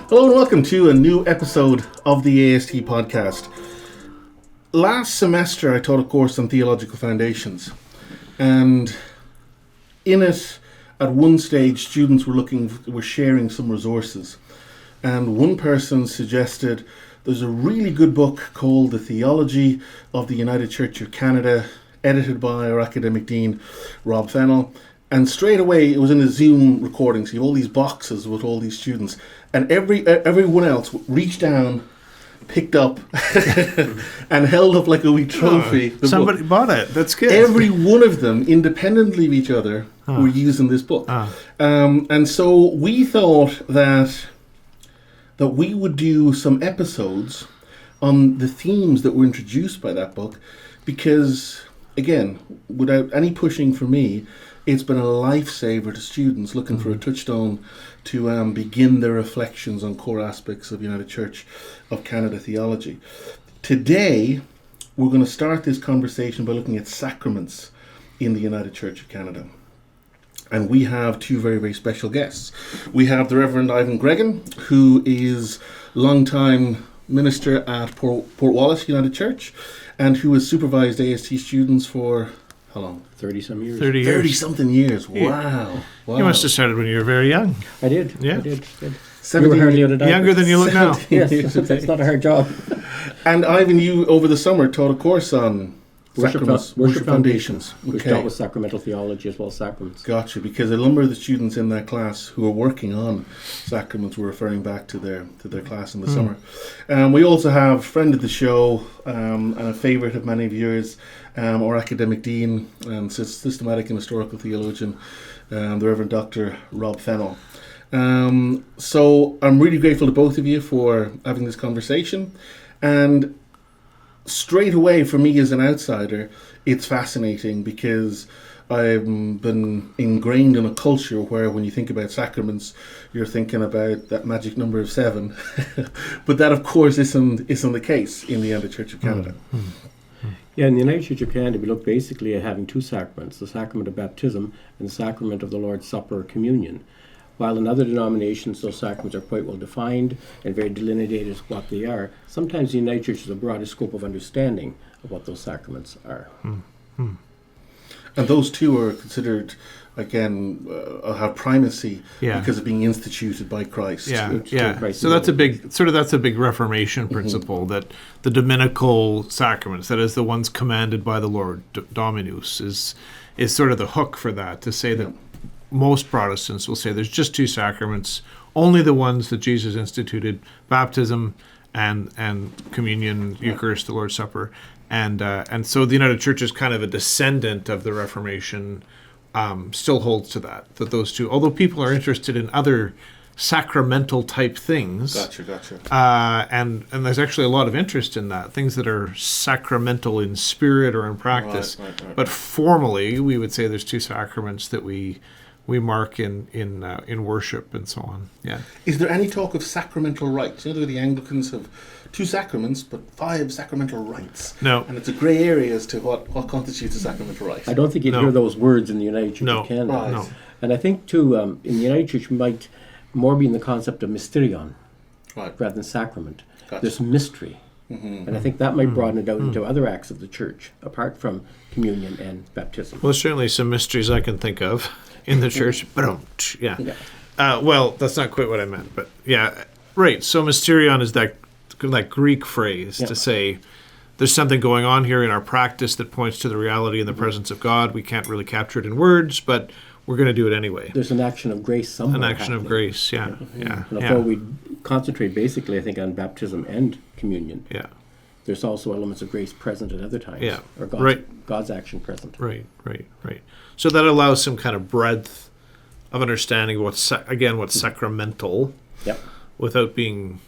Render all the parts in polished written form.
Hello and welcome to a new episode of the AST podcast. Last semester I taught a course on theological foundations, and in it at one stage students were sharing some resources, and one person suggested there's a really good book called The Theology of the United Church of Canada, edited by our academic dean Rob Fennell. And straight away, it was in a Zoom recording, so you have all these boxes with all these students. And everyone else reached down, picked up, and held up like a wee trophy. Somebody bought it. That's good. Every one of them, independently of each other, were using this book. And so we thought that we would do some episodes on the themes that were introduced by that book, because, again, without any pushing for me, it's been a lifesaver to students looking for a touchstone to begin their reflections on core aspects of United Church of Canada theology. Today, we're going to start this conversation by looking at sacraments in the United Church of Canada. And we have two very, very special guests. We have the Reverend Ivan Gregan, who is longtime minister at Port Wallace United Church, and who has supervised AST students for... how long? 30-some years. 30 years. 30-something years. Wow. You must have started when you were very young. I did. Yeah. I did. You were hardly on a diaper. Younger than you look now. Yes, it's not a hard job. And Ivan, you over the summer taught a course on Worship foundations. Which dealt with sacramental theology as well as sacraments. Gotcha, because a number of the students in that class who are working on sacraments were referring back to their class in the summer. We also have a friend of the show and a favourite of many of yours, our academic dean and systematic and historical theologian, the Reverend Dr. Rob Fennell. So I'm really grateful to both of you for having this conversation. And straight away, for me as an outsider, it's fascinating because I've been ingrained in a culture where when you think about sacraments, you're thinking about that magic number of 7. But that, of course, isn't the case in the United Church of Canada. Yeah, in the United Church of Canada, we look basically at having two sacraments, the sacrament of baptism and the sacrament of the Lord's Supper or communion. While in other denominations, those sacraments are quite well defined and very delineated as what they are, sometimes the United Church has a broader scope of understanding of what those sacraments are. And those two are considered, again, have primacy because of being instituted by Christ. So that's a big Reformation principle, that the dominical sacraments, that is the ones commanded by the Lord, Dominus, is sort of the hook for that, to say that most Protestants will say there's just two sacraments, only the ones that Jesus instituted, baptism and communion, Eucharist, the Lord's Supper. And so the United Church is kind of a descendant of the Reformation, still holds to that those two, although people are interested in other sacramental type things. Gotcha. And there's actually a lot of interest in that, things that are sacramental in spirit or in practice. Right. But formally, we would say there's two sacraments that we mark in worship and so on. Yeah. Is there any talk of sacramental rites? You know, the Anglicans have 2 sacraments, but 5 sacramental rites. No. And it's a grey area as to what constitutes a sacramental rite. I don't think you'd hear those words in the United Church of Canada. Right. No. And I think, too, in the United Church, we might more be in the concept of mysterion rather than sacrament. Gotcha. There's mystery. And I think that might broaden it out into other acts of the Church, apart from communion and baptism. Well, certainly some mysteries I can think of in the Church. Well, that's not quite what I meant, but yeah, right. So mysterion is that Greek phrase to say there's something going on here in our practice that points to the reality and the presence of God. We can't really capture it in words, but we're going to do it anyway. There's an action of grace somewhere. An action of grace, yeah. And although we concentrate basically, I think, on baptism and communion, there's also elements of grace present at other times. Yeah. Or God's action present. Right. So that allows some kind of breadth of understanding of what's sacramental, without being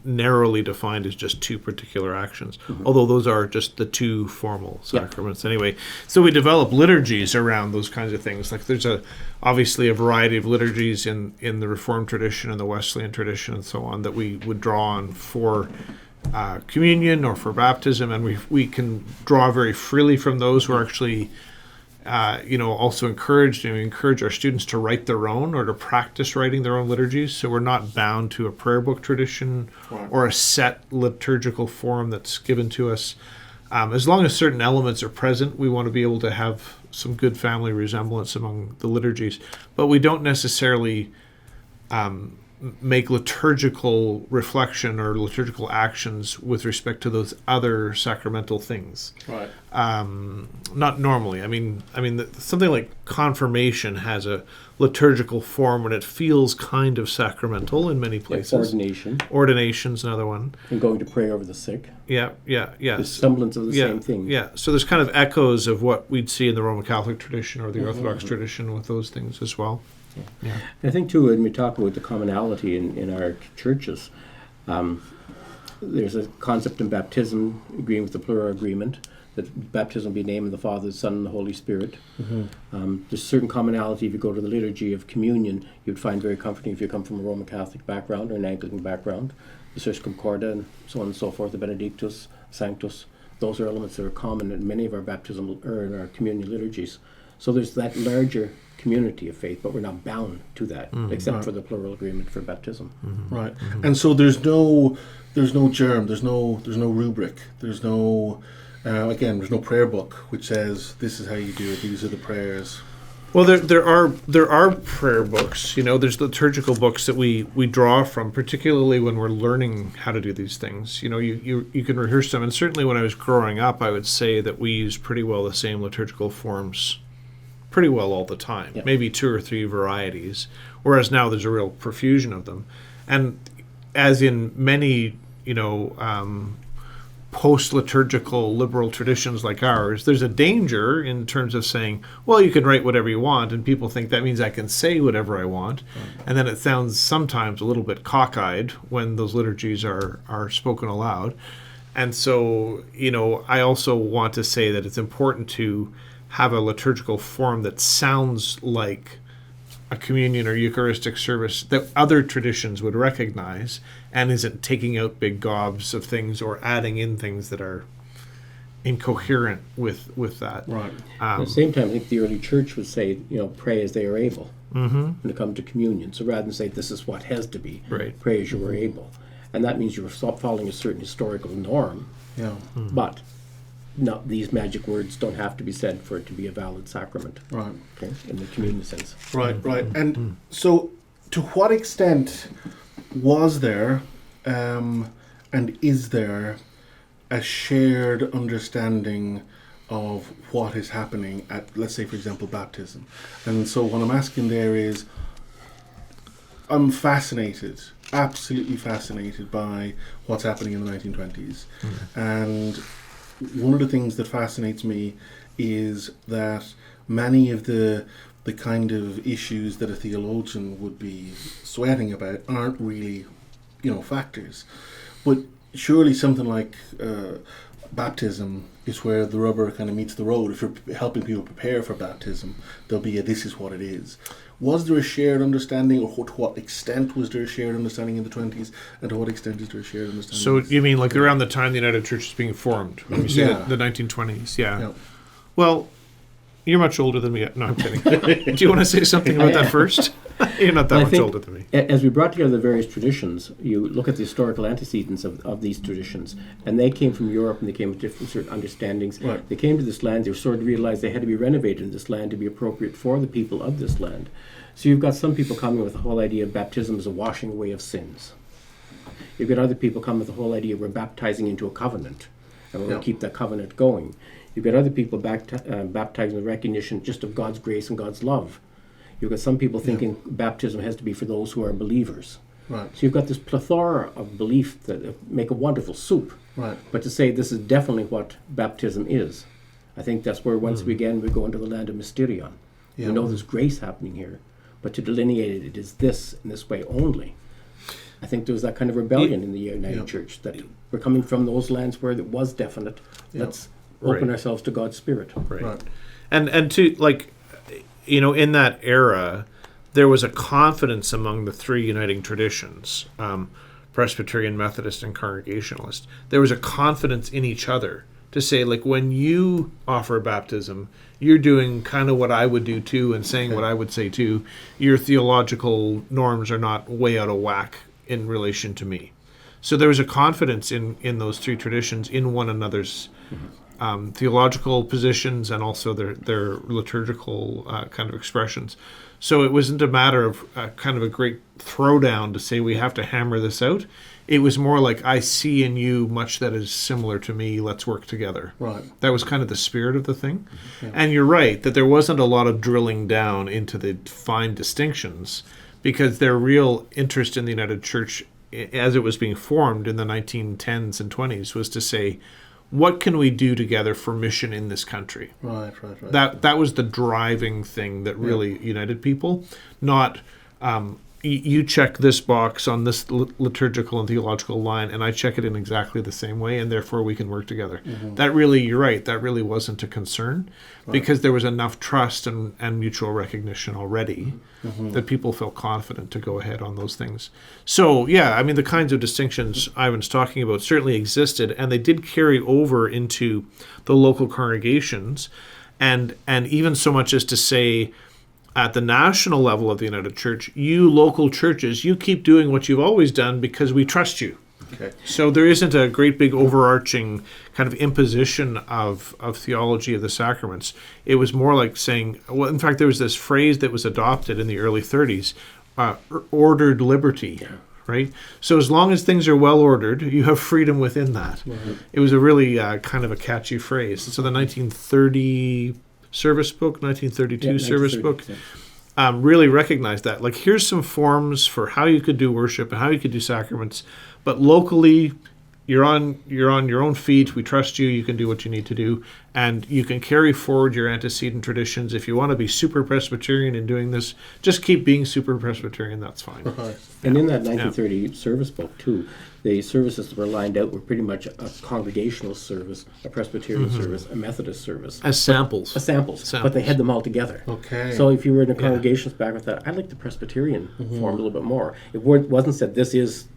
narrowly defined as just 2 particular actions, although those are just the 2 formal sacraments anyway. So we develop liturgies around those kinds of things. Like there's obviously a variety of liturgies in the Reformed tradition and the Wesleyan tradition and so on that we would draw on for communion or for baptism, and we can draw very freely from those who are actually also encourage our students to write their own or to practice writing their own liturgies. So we're not bound to a prayer book tradition or a set liturgical form that's given to us. As long as certain elements are present, we want to be able to have some good family resemblance among the liturgies. But we don't necessarily make liturgical reflection or liturgical actions with respect to those other sacramental things. Right. Not normally. Something like confirmation has a liturgical form and it feels kind of sacramental in many places. Ordination's another one. And going to pray over the sick. Yeah. The semblance of the same thing. Yeah. So there's kind of echoes of what we'd see in the Roman Catholic tradition or the Orthodox tradition with those things as well. Yeah. I think too, when we talk about the commonality in our churches, there's a concept in baptism, agreeing with the plural agreement, that baptism be named in the Father, the Son, and the Holy Spirit. There's certain commonality. If you go to the liturgy of communion, you'd find very comforting if you come from a Roman Catholic background or an Anglican background. The Sus Concordia and so on and so forth, the Benedictus, Sanctus, those are elements that are common in many of our baptismal or in our communion liturgies. So there's that larger community of faith, but we're not bound to that, except for the plural agreement for baptism. Right. And so there's no germ, there's no rubric, there's no there's no prayer book which says this is how you do it, these are the prayers. Well, there are prayer books. There's liturgical books that we draw from, particularly when we're learning how to do these things. You can rehearse them, and certainly when I was growing up, I would say that we used pretty well the same liturgical forms pretty well all the time, maybe 2 or 3 varieties, whereas now there's a real profusion of them. And as in many, post-liturgical liberal traditions like ours, there's a danger in terms of saying, well, you can write whatever you want, and people think that means I can say whatever I want. And then it sounds sometimes a little bit cockeyed when those liturgies are spoken aloud. And so, I also want to say that it's important to have a liturgical form that sounds like a communion or Eucharistic service that other traditions would recognize and isn't taking out big gobs of things or adding in things that are incoherent with that. Right. At the same time, I think the early church would say, pray as they are able when it comes to communion. So rather than say this is what has to be, pray as you are able. And that means you're following a certain historical norm. Yeah. But no, these magic words don't have to be said for it to be a valid sacrament. Right. Okay, in the communion sense. Right. And so to what extent was there and is there a shared understanding of what is happening at, let's say, for example, baptism? And so what I'm asking there is, I'm fascinated, absolutely fascinated by what's happening in the 1920s. And one of the things that fascinates me is that many of the kind of issues that a theologian would be sweating about aren't really, factors. But surely something like baptism is where the rubber kind of meets the road. If you're helping people prepare for baptism, there'll be this is what it is. Was there a shared understanding, or to what extent was there a shared understanding in the 20s, and to what extent is there a shared understanding? So you mean like around the time the United Church is being formed, when you say the 1920s? Yeah. Well, you're much older than me. No, I'm kidding. Do you want to say something about that first? You're not that much older than me. As we brought together the various traditions, you look at the historical antecedents of these traditions, and they came from Europe, and they came with different certain understandings. Right. They came to this land, they sort of realized they had to be renovated in this land to be appropriate for the people of this land. So you've got some people coming with the whole idea of baptism as a washing away of sins. You've got other people coming with the whole idea we're baptizing into a covenant, and we're going to keep that covenant going. You've got other people baptizing with recognition just of God's grace and God's love. You've got some people thinking baptism has to be for those who are believers. Right. So you've got this plethora of belief that make a wonderful soup. Right. But to say this is definitely what baptism is, I think that's where once we go into the land of Mysterion. Yeah. We know there's grace happening here, but to delineate it is this in this way only. I think there was that kind of rebellion in the United Church, that we're coming from those lands where it was definite. Let's open ourselves to God's Spirit. Right. And to, like, in that era, there was a confidence among the three uniting traditions, Presbyterian, Methodist, and Congregationalist. There was a confidence in each other to to say, like, when you offer baptism, you're doing kind of what I would do too and saying what I would say too. Your theological norms are not way out of whack in relation to me. So there was a confidence in those three traditions in one another's theological positions and also their liturgical kind of expressions. So it wasn't a matter of kind of a great throwdown to say we have to hammer this out. It was more like, I see in you much that is similar to me. Let's work together. Right. That was kind of the spirit of the thing. Yeah. And you're right that there wasn't a lot of drilling down into the fine distinctions, because their real interest in the United Church as it was being formed in the 1910s and 20s was to say, what can we do together for mission in this country? Right. That was the driving thing that really united people, not you check this box on this liturgical and theological line, and I check it in exactly the same way, and therefore we can work together. That really, you're right, that really wasn't a concern, because there was enough trust and mutual recognition already that people felt confident to go ahead on those things. So, yeah, I mean, the kinds of distinctions Ivan's talking about certainly existed, and they did carry over into the local congregations, and even so much as to say, at the national level of the United Church, you local churches, you keep doing what you've always done because we trust you. Okay. So there isn't a great big overarching kind of imposition of theology of the sacraments. It was more like saying, well, in fact, there was this phrase that was adopted in the early 30s, ordered liberty, right? So as long as things are well ordered, you have freedom within that. It was a really kind of a catchy phrase. So the 1930 service book, 1932 service book, really recognized that. Like, here's some forms for how you could do worship and how you could do sacraments, but locally, you're on your own feet. We trust you. You can do what you need to do, and you can carry forward your antecedent traditions. If you want to be super Presbyterian in doing this, just keep being super Presbyterian. That's fine. And in that 1930 service book too, the services that were lined out were pretty much a congregational service, a Presbyterian service, a Methodist service. As samples. But they had them all together. Okay. So if you were in a congregation's background, thought, I like the Presbyterian form a little bit more. It wasn't said this is,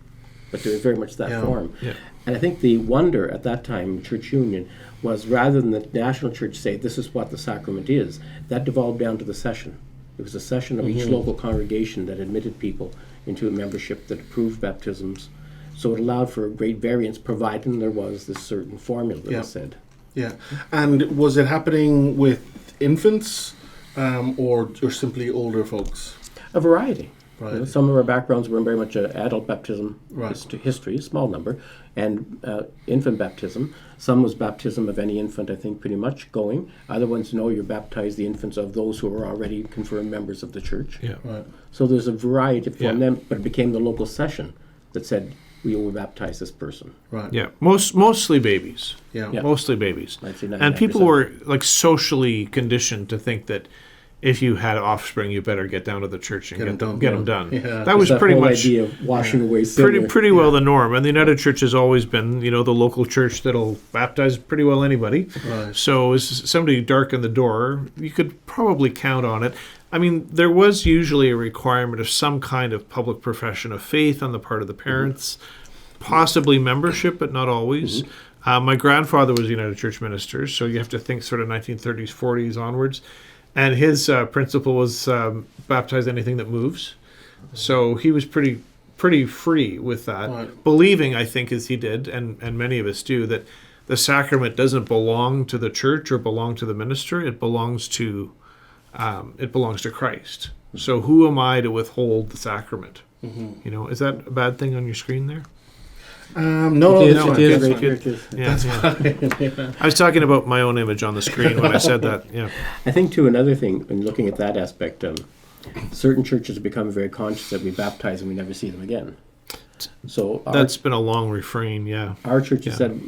but there was very much that form. Yeah. And I think the wonder at that time, church union, was rather than the national church say this is what the sacrament is, that devolved down to the session. It was a session of each local congregation that admitted people into a membership, that approved baptisms. So it allowed for a great variance, providing there was this certain formula that was said. Yeah. And was it happening with infants or simply older folks? A variety. Right. You know, some of our backgrounds were very much adult baptism history, a small number, and infant baptism. Some was baptism of any infant, I think, pretty much going. Other ones, no, you baptize the infants of those who are already confirmed members of the church. Yeah. Right. So there's a variety from them, but it became the local session that said, we will baptize this person. Right. Yeah. Mostly babies. Yeah. Mostly babies. I'd say And people 99%. were like socially conditioned to think that if you had offspring, you better get down to the church and get them done. Yeah. That was that pretty whole much idea of washing away sin. pretty well the norm. And the United Church has always been, the local church that'll baptize pretty well anybody. Right. So as somebody darkened the door, you could probably count on it. I mean, there was usually a requirement of some kind of public profession of faith on the part of the parents, possibly membership, but not always. My grandfather was a United Church minister, so you have to think sort of 1930s, 40s onwards. And his principle was baptize anything that moves. So he was pretty free with that, believing, I think, as he did, and many of us do, that the sacrament doesn't belong to the church or belong to the minister. It belongs to Christ. So who am I to withhold the sacrament? Is that a bad thing on your screen there? No, It that's is. Yeah. I was talking about my own image on the screen when I said that. Yeah. I think, too, another thing, in looking at that aspect, certain churches have become very conscious that we baptize and we never see them again. So That's been a long refrain, yeah. our church has said,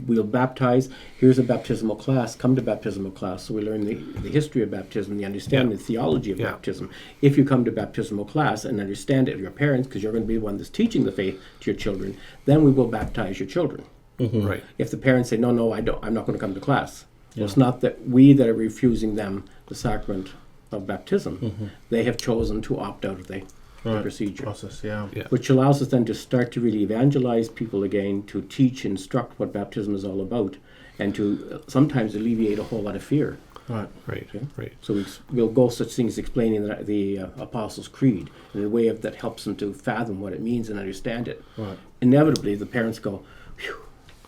we'll baptize, here's a baptismal class, come to baptismal class. So we learn the history of baptism, the understanding, the theology of baptism. If you come to baptismal class and understand it, your parents, because you're going to be the one that's teaching the faith to your children, then we will baptize your children. Right. If the parents say, no, I'm not going to come to class. Well, it's not that we that are refusing them the sacrament of baptism. They have chosen to opt out of the procedure. process, Which allows us then to start to really evangelize people again, to teach, instruct what baptism is all about, and to sometimes alleviate a whole lot of fear. Right. Right. Yeah. Right. So we'll go such things as explaining the Apostles' Creed in a way that helps them to fathom what it means and understand it. Right. Inevitably, the parents go, "Phew,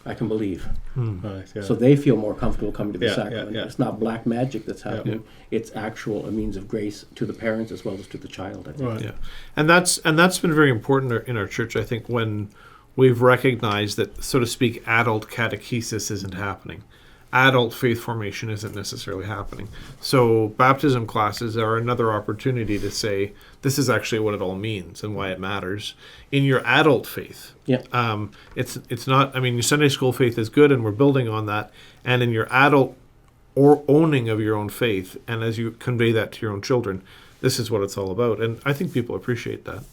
I can believe." Right. Yeah. So they feel more comfortable coming to the Yeah, sacrament. yeah, yeah. It's not black magic that's happening. Yeah. It's actual a means of grace to the parents as well as to the child, I think. Right. Yeah, and that's been very important in our church. I think when we've recognized that, so to speak, adult catechesis isn't happening, adult faith formation isn't necessarily happening. So baptism classes are another opportunity to say this is actually what it all means and why it matters in your adult faith. Yeah. It's not. I mean, your Sunday school faith is good, and we're building on that. And in your adult or owning of your own faith, and as you convey that to your own children, this is what it's all about. And I think people appreciate that.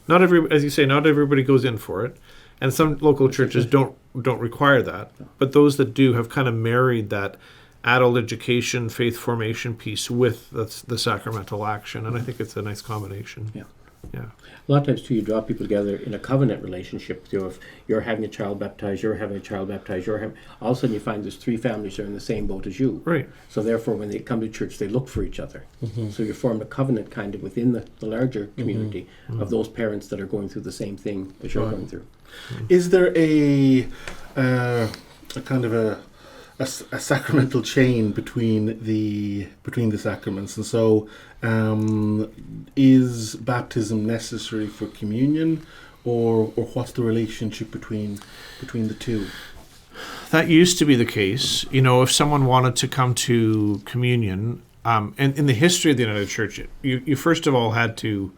Not as you say, not everybody goes in for it, and some local churches don't require that. But those that do have kind of married that adult education, faith formation piece with the sacramental action, and I think it's a nice combination. Yeah. Yeah. A lot of times, too, you draw people together in a covenant relationship. So if you're having a child baptized, you're having a child baptized, all of a sudden you find there's three families that are in the same boat as you. Right. So therefore, when they come to church, they look for each other. So you form a covenant kind of within the larger community of those parents that are going through the same thing as you're going through. Is there a kind of a sacramental chain between the sacraments, and so is baptism necessary for communion, or what's the relationship between the two? That used to be the case. You know, if someone wanted to come to communion, and in the history of the United Church, you first of all had to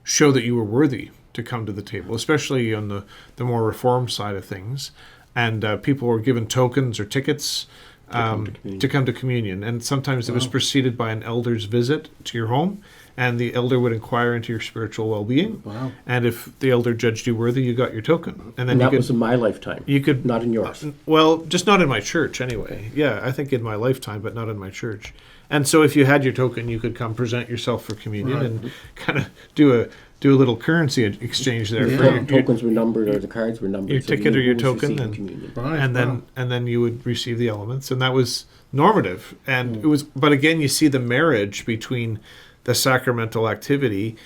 show that you were worthy to come to the table, especially on the more Reformed side of things. And people were given tokens or tickets to come to communion. And sometimes it was preceded by an elder's visit to your home, and the elder would inquire into your spiritual well-being. Wow. And if the elder judged you worthy, you got your token. And then And that was in my lifetime. you could Not in yours. well, just not in my church anyway. Yeah, I think in my lifetime, but not in my church. And so if you had your token, you could come present yourself for communion and kind of do a little currency exchange there. For The tokens were numbered, or the cards were numbered. your so you ticket knew or your who was token, receiving and communion. Right. and then you would receive the elements, and that was normative. And it was, but again, you see the marriage between the sacramental activity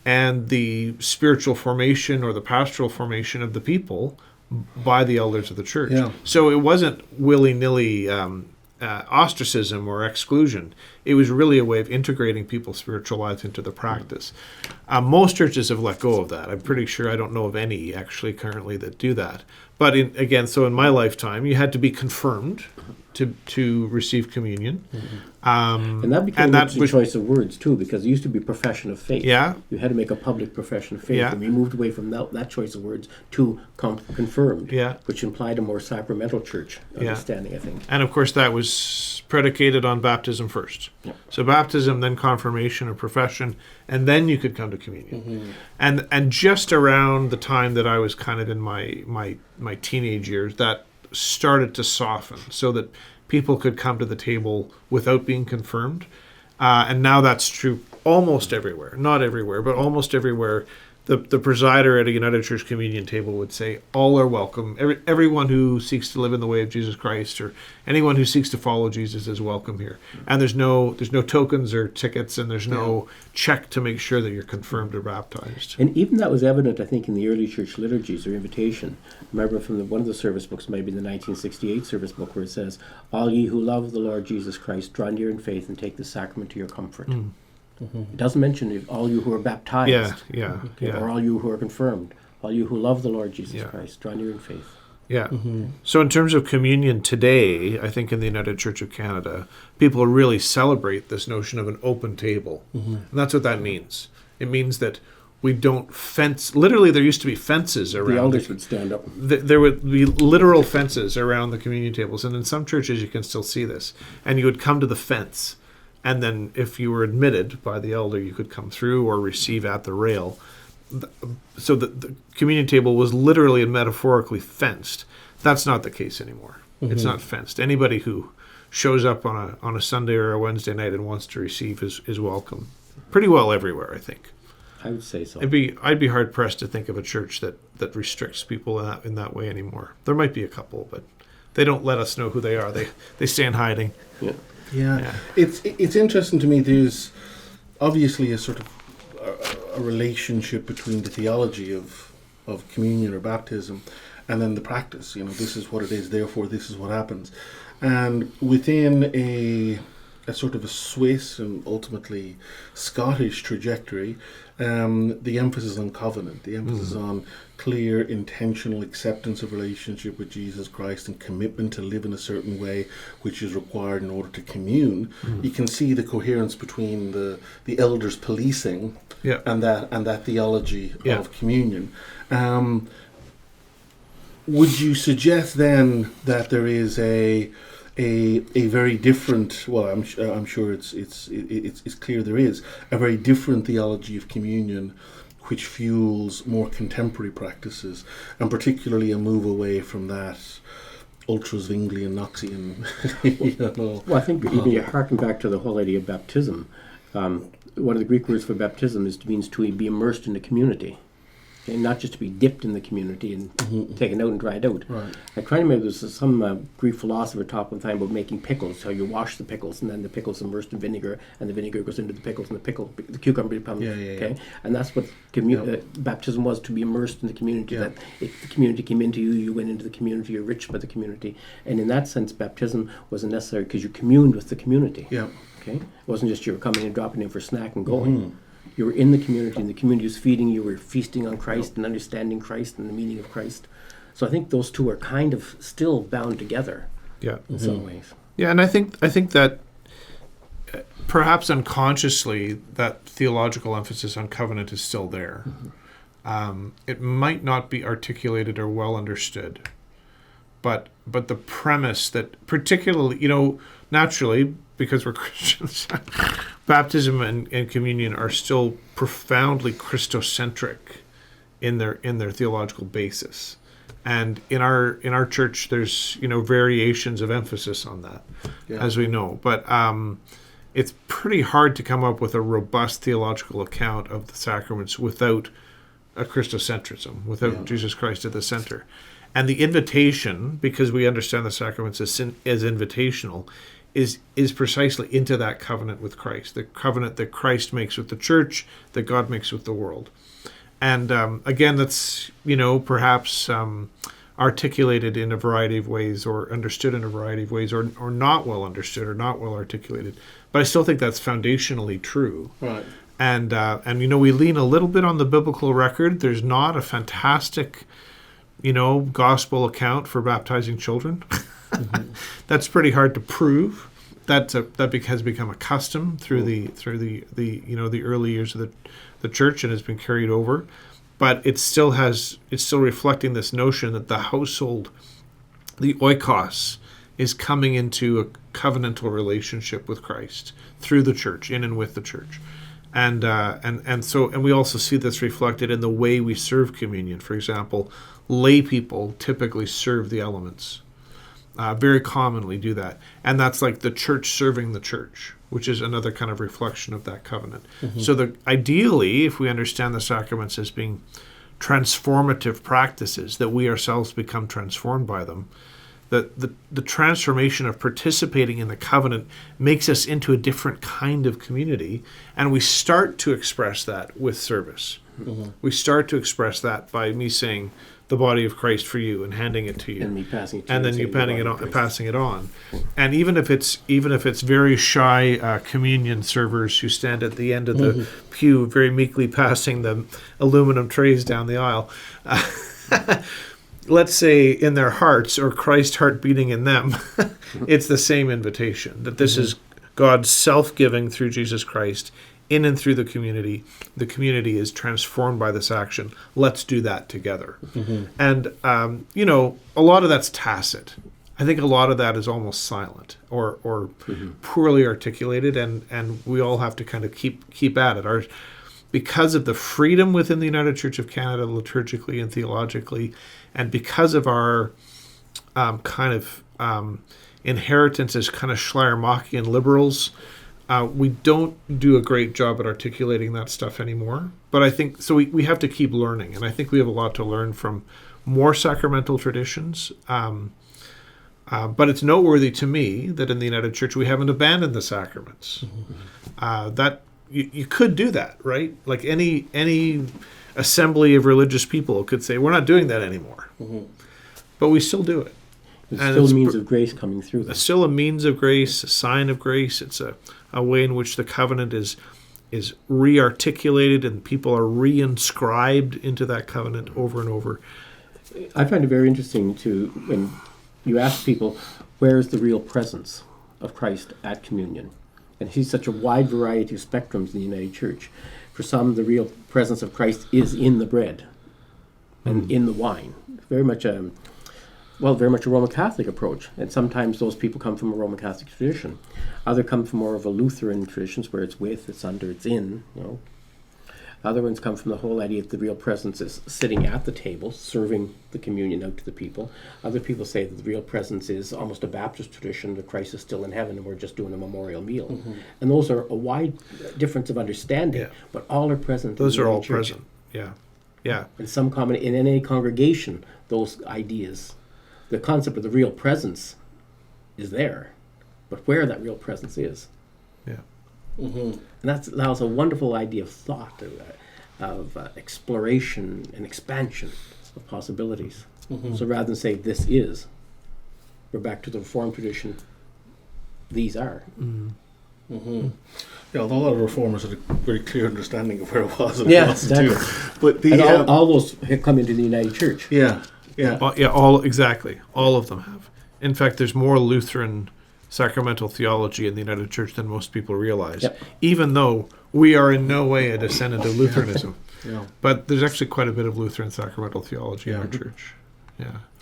and the spiritual formation or the pastoral formation of the people by the elders of the church. Yeah. So it wasn't willy-nilly ostracism or exclusion. It was really a way of integrating people's spiritual lives into the practice. Most churches have let go of that. I'm pretty sure, I don't know of any actually currently that do that. But in my lifetime, you had to be confirmed to receive communion. And that became a choice of words, too, because it used to be profession of faith. Yeah. You had to make a public profession of faith. Yeah. And we moved away from that choice of words to confirmed, Yeah. which implied a more sacramental church understanding, I think. And of course, that was predicated on baptism first. Yeah. So baptism, then confirmation or profession, and then you could come to communion. And just around the time that I was kind of in my teenage years, that started to soften so that people could come to the table without being confirmed. And now that's true almost everywhere. Not everywhere, but almost everywhere. The presider at a United Church communion table would say, all are welcome. Everyone who seeks to live in the way of Jesus Christ, or anyone who seeks to follow Jesus, is welcome here. And there's no tokens or tickets, and there's no check to make sure that you're confirmed or baptized. And even that was evident, I think, in the early church liturgies or invitation. I remember from one of the service books, maybe the 1968 service book, where it says, all ye who love the Lord Jesus Christ, draw near in faith and take the sacrament to your comfort. It doesn't mention all you who are baptized, Yeah. or all you who are confirmed. All you who love the Lord Jesus Christ, draw near in faith. Yeah. So in terms of communion today, I think in the United Church of Canada, people really celebrate this notion of an open table. And that's what that means. It means that we don't fence. Literally, there used to be fences around. The elders would stand up. There would be literal fences around the communion tables. And in some churches, you can still see this. And you would come to the fence. And then if you were admitted by the elder, you could come through or receive at the rail. So the communion table was literally and metaphorically fenced. That's not the case anymore. It's not fenced. Anybody who shows up on a Sunday or a Wednesday night and wants to receive is welcome. Pretty well everywhere, I think. I would say so. I'd be hard pressed to think of a church that restricts people in that way anymore. There might be a couple, but they don't let us know who they are. They stay in hiding. Yeah. It's interesting to me. There's obviously a sort of a relationship between the theology of communion or baptism and then the practice. This is what it is, therefore this is what happens. And within a sort of a Swiss and ultimately Scottish trajectory, the emphasis on covenant, the emphasis on clear, intentional acceptance of relationship with Jesus Christ and commitment to live in a certain way which is required in order to commune. You can see the coherence between the elders policing and that theology of communion. Would you suggest then that there is a very different, well, I'm sure it's clear there is a very different theology of communion which fuels more contemporary practices, and particularly a move away from that ultra-Zwinglian, Knoxian, Well, I think even you harken back to the whole idea of baptism. One of the Greek words for baptism means to be immersed in the community. And not just to be dipped in the community and taken out and dried out. Right. I try to remember there's some Greek philosopher talked one time about making pickles, how you wash the pickles and then the pickle's immersed in vinegar and the vinegar goes into the pickles and the cucumber becomes, okay? And that's what baptism was, to be immersed in the community, that if the community came into you, you went into the community, you're rich by the community. And in that sense, baptism wasn't necessary because you communed with the community. Yeah. Okay? It wasn't just you were coming and dropping in for a snack and going. You were in the community, and the community was feeding you. Were feasting on Christ and understanding Christ and the meaning of Christ. So I think those two are kind of still bound together. In some ways. Yeah, and I think that perhaps unconsciously that theological emphasis on covenant is still there. It might not be articulated or well understood, but the premise that particularly, naturally, because we're Christians, baptism and communion are still profoundly Christocentric in their theological basis. And in our church, there's variations of emphasis on that, as we know. But it's pretty hard to come up with a robust theological account of the sacraments without a Christocentrism, without Jesus Christ at the center. And the invitation, because we understand the sacraments as invitational, is precisely into that covenant with Christ, the covenant that Christ makes with the church, that God makes with the world. And again, that's, perhaps articulated in a variety of ways or understood in a variety of ways or not well understood or not well articulated. But I still think that's foundationally true. Right. And we lean a little bit on the biblical record. There's not a fantastic, gospel account for baptizing children. That's pretty hard to prove. That has become a custom through the early years of the church and has been carried over. But it's still reflecting this notion that the household, the oikos, is coming into a covenantal relationship with Christ through the church, in and with the church. And we also see this reflected in the way we serve communion. For example, lay people typically serve the elements. Very commonly do that. And that's like the church serving the church, which is another kind of reflection of that covenant. So ideally, if we understand the sacraments as being transformative practices, that we ourselves become transformed by them, the transformation of participating in the covenant makes us into a different kind of community, and we start to express that with service. We start to express that by me saying, the body of Christ for you, and handing it to you, and me passing it to and you, then you passing it on. And even if it's very shy communion servers who stand at the end of the pew, very meekly passing the aluminum trays down the aisle, let's say in their hearts, or Christ's heart beating in them, it's the same invitation, that this is God's self-giving through Jesus Christ in and through the community. The community is transformed by this action. Let's do that together. And, a lot of that's tacit. I think a lot of that is almost silent or poorly articulated, and we all have to kind of keep at it. Because of the freedom within the United Church of Canada, liturgically and theologically, and because of our inheritance as kind of Schleiermachian liberals, we don't do a great job at articulating that stuff anymore. But I think, so we have to keep learning. And I think we have a lot to learn from more sacramental traditions. But it's noteworthy to me that in the United Church we haven't abandoned the sacraments. That you could do that, right? Like any assembly of religious people could say, we're not doing that anymore. But we still do it. There's still a means of grace coming through them. It's still a means of grace, a sign of grace. It's a way in which the covenant is re-articulated and people are re-inscribed into that covenant over and over. I find it very interesting when you ask people, where's the real presence of Christ at communion? And he's such a wide variety of spectrums in the United Church. For some, the real presence of Christ is in the bread and in the wine. Very much a Roman Catholic approach. And sometimes those people come from a Roman Catholic tradition. Others come from more of a Lutheran traditions where it's with, it's under, it's in. Other ones come from the whole idea that the real presence is sitting at the table, serving the communion out to the people. Other people say that the real presence is almost a Baptist tradition, that Christ is still in heaven and we're just doing a memorial meal. And those are a wide difference of understanding, but all are present. Those in the are all church. present. Yeah. And in any congregation, those ideas, the concept of the real presence is there, but where that real presence is. And that allows a wonderful idea of thought, of exploration and expansion of possibilities. So rather than say this is, we're back to the Reformed tradition, these are. Yeah, although a lot of reformers had a very clear understanding of where it was and Yeah, exactly. exactly. But the And all those have come into the United Church. yeah. All of them have. In fact, there's more Lutheran sacramental theology in the United Church than most people realize, even though we are in no way a descendant of Lutheranism. But there's actually quite a bit of Lutheran sacramental theology in our church.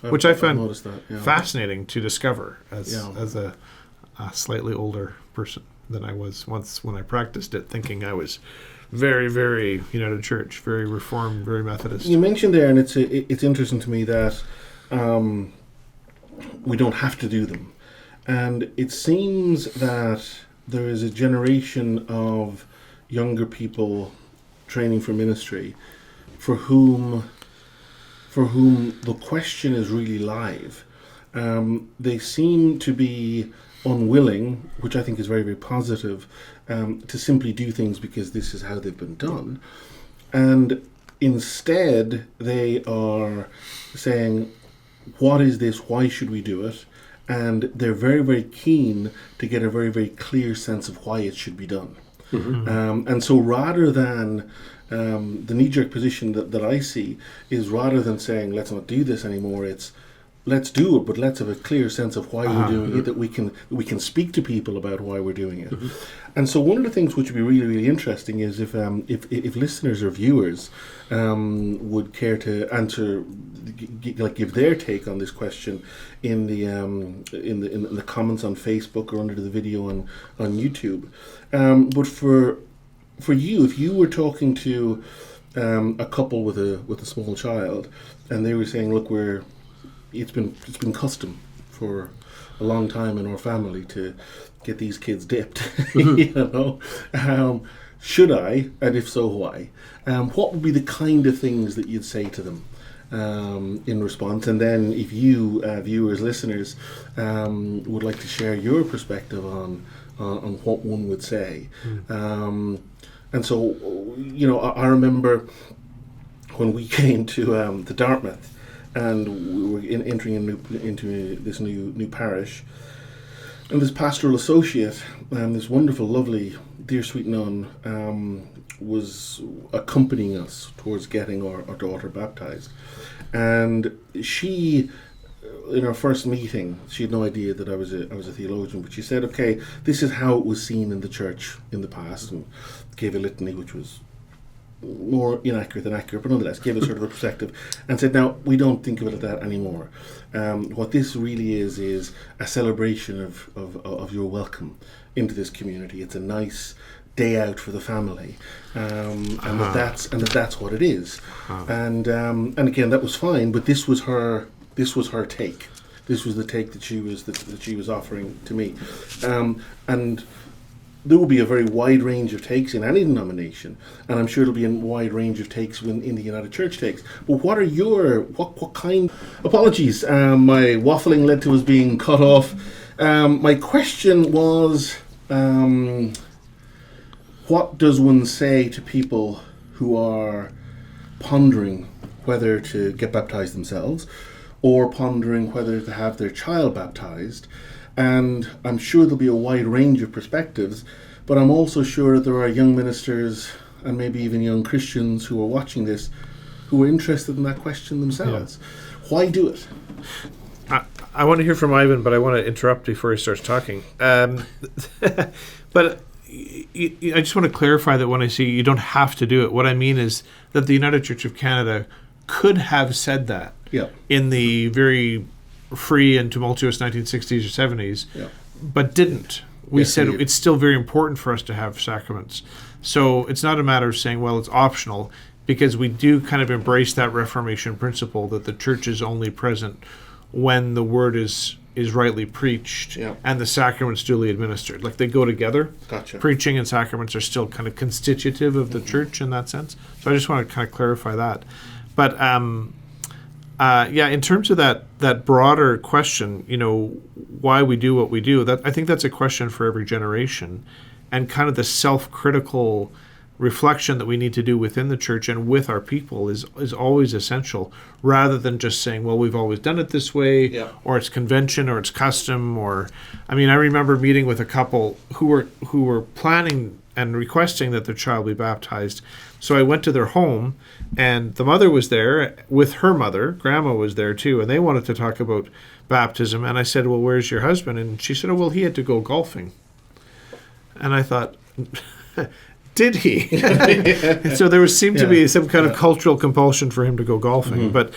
Which I found fascinating to discover as a slightly older person than I was once when I practiced it, thinking I was very, very United Church, very Reformed, very Methodist. You mentioned there, and it's interesting to me that we don't have to do them. And it seems that there is a generation of younger people training for ministry for whom the question is really live. They seem to be unwilling, which I think is very, very positive, to simply do things because this is how they've been done. And instead, they are saying, what is this? Why should we do it? And they're very, very keen to get a very, very clear sense of why it should be done. And so rather than the knee-jerk position that I see is rather than saying, let's not do this anymore, it's let's do it, but let's have a clear sense of why we're doing it, that we can speak to people about why we're doing it. And so one of the things which would be really, really interesting is if listeners or viewers would care to answer, give their take on this question in the comments on Facebook or under the video on YouTube. But for you, if you were talking to a couple with a small child, and they were saying, look, it's been custom for a long time in our family to get these kids dipped. Should I, and if so, why? What would be the kind of things that you'd say to them in response? And then if you, viewers, listeners, would like to share your perspective on what one would say. And so, I remember when we came to Dartmouth, and we were entering into this new parish, and this pastoral associate, this wonderful, lovely, dear sweet nun, was accompanying us towards getting our daughter baptized. And she, in our first meeting, she had no idea that I was a theologian, but she said, okay, this is how it was seen in the church in the past, and gave a litany which was more inaccurate than accurate, but nonetheless gave us sort of a perspective, and said, now, we don't think of it like that anymore. What this really is a celebration of your welcome into this community. It's a nice day out for the family, and that's what it is. And again, that was fine, but this was her take. This was the take that she was offering to me, and there will be a very wide range of takes in any denomination, and I'm sure there'll be a wide range of takes in the United Church takes. But what are your what kind? Apologies, my waffling led to us being cut off. My question was, what does one say to people who are pondering whether to get baptized themselves, or pondering whether to have their child baptized? And I'm sure there'll be a wide range of perspectives, but I'm also sure that there are young ministers and maybe even young Christians who are watching this who are interested in that question themselves. Yeah. Why do it? I want to hear from Ivan, but I want to interrupt before he starts talking. But I just want to clarify that when I say you don't have to do it, what I mean is that the United Church of Canada could have said that in the very free and tumultuous 1960s or 70s, but didn't. We said it's still very important for us to have sacraments. So it's not a matter of saying, well, it's optional, because we do kind of embrace that Reformation principle that the church is only present when the word is rightly preached and the sacraments duly administered. Like, they go together. Gotcha. Preaching and sacraments are still kind of constitutive of the church in that sense. So I just want to kind of clarify that. But in terms of that broader question, why we do what we do, that I think that's a question for every generation, and kind of the self-critical reflection that we need to do within the church and with our people is always essential, rather than just saying, well, we've always done it this way, or it's convention, or it's custom, or I remember meeting with a couple who were planning and requesting that their child be baptized. So I went to their home, and the mother was there with her mother. Grandma was there too, and they wanted to talk about baptism. And I said, well, where's your husband? And she said, oh, well, he had to go golfing. And I thought, did he? So there seemed to be some kind of cultural compulsion for him to go golfing. But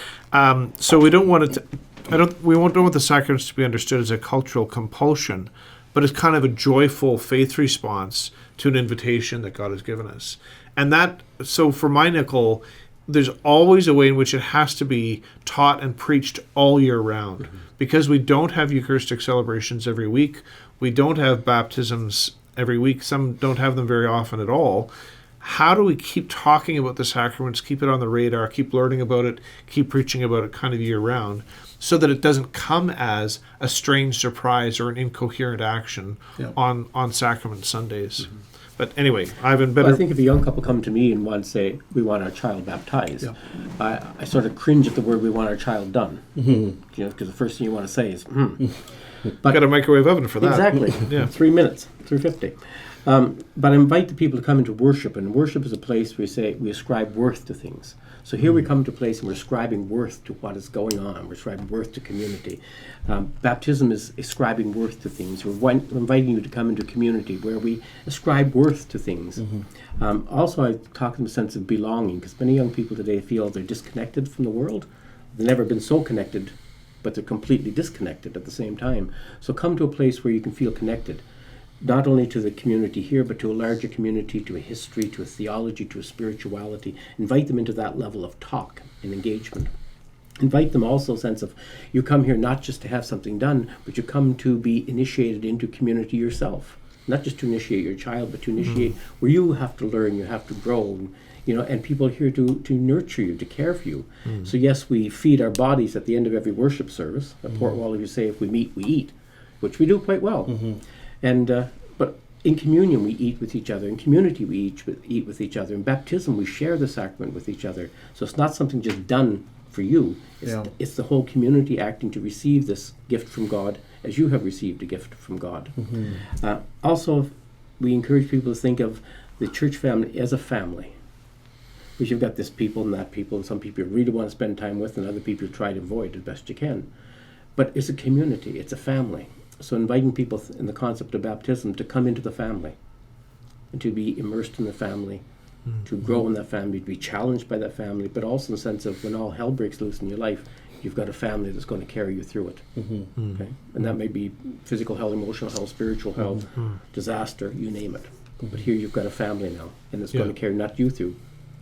so we don't want it to, we don't want the sacraments to be understood as a cultural compulsion, but as kind of a joyful faith response to an invitation that God has given us. And that, so for my nickel, there's always a way in which it has to be taught and preached all year round. Because we don't have Eucharistic celebrations every week, we don't have baptisms every week, some don't have them very often at all. How do we keep talking about the sacraments, keep it on the radar, keep learning about it, keep preaching about it kind of year round, so that it doesn't come as a strange surprise or an incoherent action on Sacrament Sundays? But anyway, Ivan, better... Well, I think if a young couple come to me and want to say, we want our child baptized, I sort of cringe at the word, we want our child done. Because the first thing you want to say is, But got a microwave oven for that. Exactly. 3 minutes, 3:50. But I invite the people to come into worship, and worship is a place where we ascribe worth to things. So here we come to a place and we're ascribing worth to what is going on. We're ascribing worth to community. Baptism is ascribing worth to things. We're inviting you to come into a community where we ascribe worth to things. Also, I talk in the sense of belonging, because many young people today feel they're disconnected from the world. They've never been so connected, but they're completely disconnected at the same time. So come to a place where you can feel connected, not only to the community here, but to a larger community, to a history, to a theology, to a spirituality. Invite them into that level of talk and engagement. Invite them also a sense of, you come here not just to have something done, but you come to be initiated into community yourself. Not just to initiate your child, but to initiate where you have to learn, you have to grow, and people are here to nurture you, to care for you. So yes, we feed our bodies at the end of every worship service. At Port Wally, we say, if we meet, we eat, which we do quite well. And but in communion, we eat with each other. In community, we eat with each other. In baptism, we share the sacrament with each other. So it's not something just done for you. It's the whole community acting to receive this gift from God, as you have received a gift from God. Also, we encourage people to think of the church family as a family. Because you've got this people and that people, and some people you really want to spend time with, and other people you try to avoid as best you can. But it's a community, it's a family. So inviting people in the concept of baptism to come into the family, and to be immersed in the family, to grow in that family, to be challenged by that family, but also in the sense of when all hell breaks loose in your life, you've got a family that's going to carry you through it. Okay? And that may be physical hell, emotional hell, spiritual hell, disaster, you name it. But here you've got a family now, and it's going to carry not you through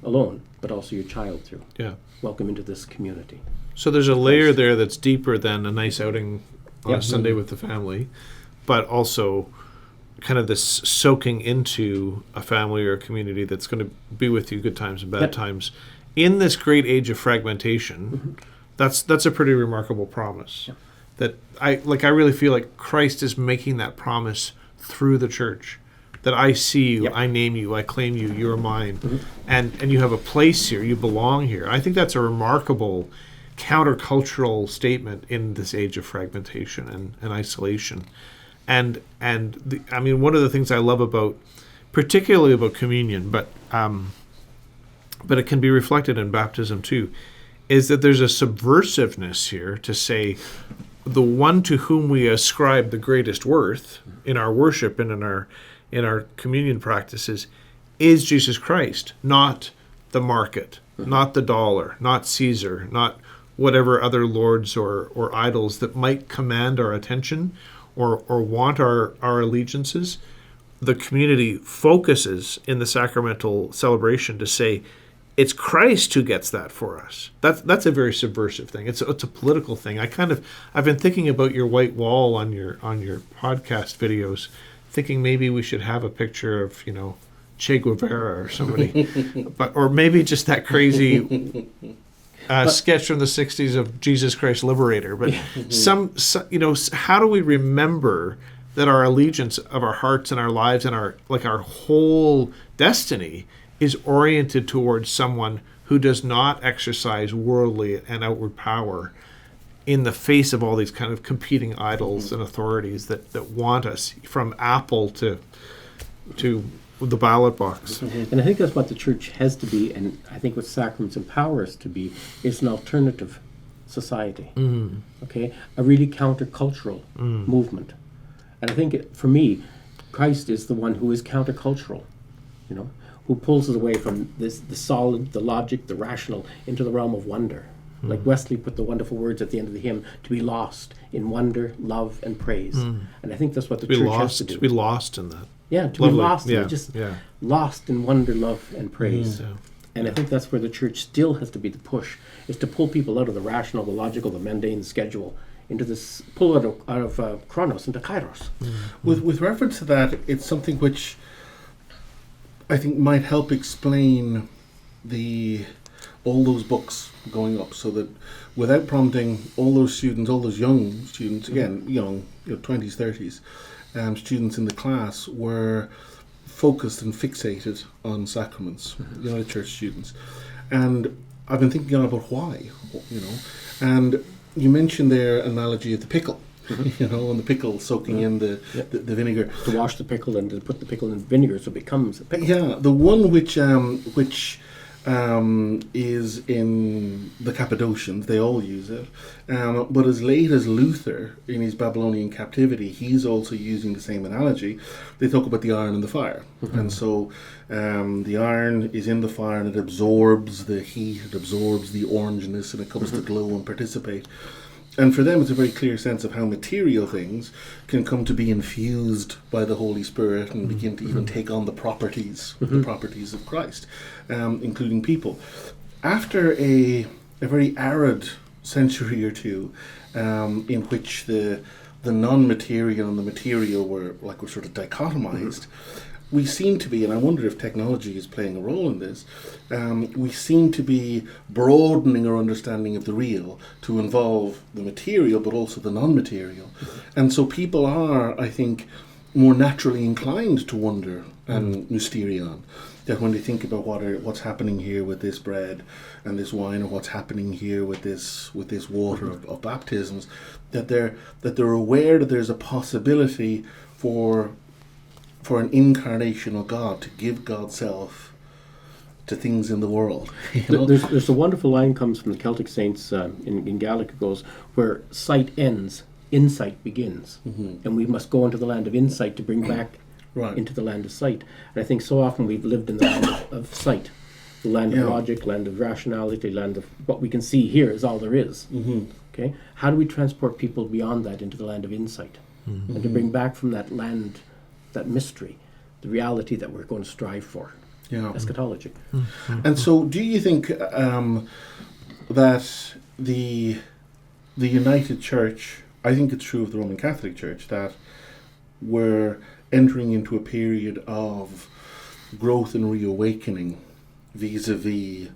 alone, but also your child through. Welcome into this community. So there's a layer there that's deeper than a nice outing on a Sunday with the family, but also kind of this soaking into a family or a community that's going to be with you good times and bad times in this great age of fragmentation. That's a pretty remarkable promise. That I really feel like Christ is making that promise through the church. That I see you, I name you, I claim you, you're mine, and you have a place here, you belong here. I think that's a remarkable countercultural statement in this age of fragmentation and isolation. And one of the things I love particularly about communion, but it can be reflected in baptism too, is that there's a subversiveness here to say the one to whom we ascribe the greatest worth in our worship and in our communion practices is Jesus Christ, not the market, not the dollar, not Caesar, not whatever other lords or idols that might command our attention or want our allegiances. The community focuses in the sacramental celebration to say, it's Christ who gets that for us. That's a very subversive thing. It's a political thing. I've been thinking about your white wall on your podcast videos, thinking maybe we should have a picture of, Che Guevara or somebody, or maybe just that crazy sketch from the 60s of Jesus Christ Liberator. But how do we remember that our allegiance of our hearts and our lives and our whole destiny is oriented towards someone who does not exercise worldly and outward power in the face of all these kind of competing idols and authorities that want us, from Apple to the ballot box. And I think that's what the church has to be, and I think what sacraments empower us to be is an alternative society. Okay, a really countercultural movement. And I think for me, Christ is the one who is countercultural, who pulls us away from the solid, the logic, the rational, into the realm of wonder. Like Wesley put the wonderful words at the end of the hymn, to be lost in wonder, love, and praise. And I think that's what the church has to do. To be lost in that. Yeah, to Lovely. be lost, Yeah. Lost in wonder, love, and praise. And I think that's where the church still has to be the push, is to pull people out of the rational, the logical, the mundane, the schedule, into this, pull out of chronos into kairos. With reference to that, it's something which I think might help explain all those books going up, so that without prompting, all those young students, again, 20s, 30s, students in the class were focused and fixated on sacraments, United Church students. And I've been thinking about why, and you mentioned their analogy of the pickle, and the pickle soaking in the vinegar. To wash the pickle and to put the pickle in vinegar so it becomes a pickle. Yeah, the one which is in the Cappadocians, they all use it. But as late as Luther, in his Babylonian captivity, he's also using the same analogy. They talk about the iron and the fire. And so the iron is in the fire and it absorbs the heat, it absorbs the orangeness, and it comes to glow and participate. And for them, it's a very clear sense of how material things can come to be infused by the Holy Spirit and begin to even take on the properties of Christ, including people. After a very arid century or two, in which the non-material and the material were sort of dichotomized, we seem to be, and I wonder if technology is playing a role in this, we seem to be broadening our understanding of the real to involve the material but also the non-material. And so people are, I think, more naturally inclined to wonder and mysterion. That when they think about what's happening here with this bread and this wine, or what's happening here with this water of baptisms, that they're aware that there's a possibility for an incarnational God to give God's self to things in the world. There's a wonderful line comes from the Celtic saints in Gaelic. It goes, where sight ends, insight begins. And we must go into the land of insight to bring back into the land of sight. And I think so often we've lived in the land of sight, the land of logic, land of rationality, land of what we can see here is all there is. Okay, how do we transport people beyond that into the land of insight, and to bring back from that land, that mystery, the reality that we're going to strive for? Eschatology. And so do you think that the United Church, I think it's true of the Roman Catholic Church, that we're entering into a period of growth and reawakening vis-a-vis